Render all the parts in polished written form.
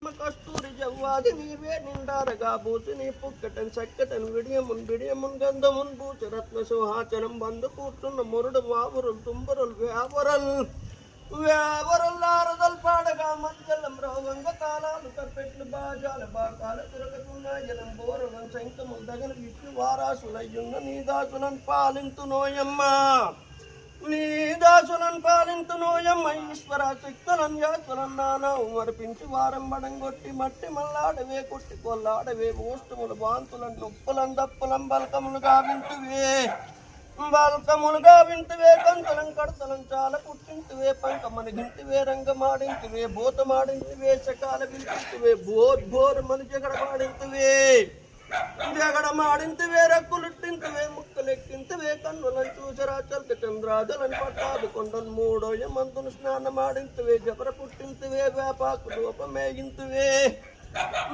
కస్తూరి జవ్వాది నీవే నిండారగా బూచి నీ పుక్కటన్ చక్కటన్ విడియమున్ గంధమున్ బూచి రత్న సింహాచనం బందు కూర్చున్న మురుడు మావురులు తుంబరులు వ్యావరులారదల్ పాడగా మధ్యలం రోగంగ తాళాలు కప్పెట్లు బాజాల బాకాల తిరగతున్నాయి జనం బోరలం శంఖములు దగన విష్ణు వారాసులయ్యున్న నీ దాసులను పాలింతు నోయమ్మా నీ దాసులను పాలింతు నోయమ్మ ఈశ్వర శక్తులను యాసులను నానా మరిపించి వారం బడంగొట్టి మట్టి మల్లాడవే కొట్టి కొల్లాడవే ఓష్టములు బాంతులను నొప్పులను దప్పులం బల్కములుగా వింటువే కంతలం కడతలం చాలా పుట్టింటివే పంకమని గింటివే రంగమాడింటివే భూతమాడింటివే చకాల వింటివే బోర్ మన జగడమాడింటివే జగడమాడింటివే రక్కులుట్టింటివే ముక్కలెక్కింటివే కన్నులను చూసరా చల్క చంద్రాజలను పట్టాదు కొండను మూడోయ మందును స్నానమాడింటివే జబర పుట్టింటివే వేపాకు దూపమేయింటివే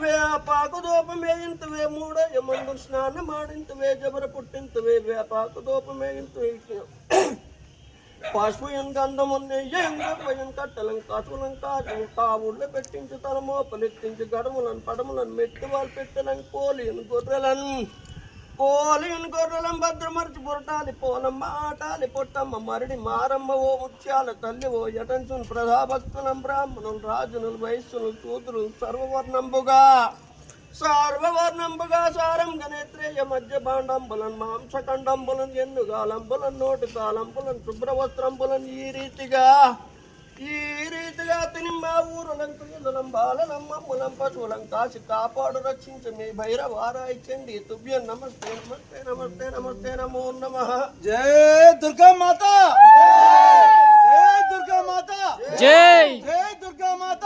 వేపాకు దూపమేయింటివే మూడోయ మందును స్నానమాడింటివే జబర పుట్టింటివే వేపాకు దూపమేయింటివే పశువుని గంధమున్నయ్యం కట్టలం కటులం కావుళ్ళు పెట్టించి తల మోపలెత్తించి గడములను పడములను మెట్టి వాళ్ళు పెట్టలను కోలియను గొర్రెలం భద్రమర్చి బురటాలి పోలమ్మ ఆటాలి పొట్టమ్మ మరిడి మారమ్మ ఓ ముత్యాల తల్లి ఓ యటంచును ప్రధాభక్తులం బ్రాహ్మణులు రాజునులు వైశ్యులు శూద్రులు సర్వవర్ణంబుగా సారం గణేత్రేయ మధ్య బాండంబులను మాంసఖండంబులను ఎన్నుగాలంబులను నోటి కాలంబులను శుభ్రవస్త్రంబులను ఈ రీతిగా తిని మా ఊరులం తుయ్యులం బాలనమ్మములం పశువులం కాసి కాపాడు రక్షించ మీ భైరవారాయిచ్చండి తుభ్యం నమస్తే నమస్తే నమస్తే నమస్తే నమో నమః. జై దుర్గా మాత, జై దుర్గా మాత, జై జై దుర్గా మాత.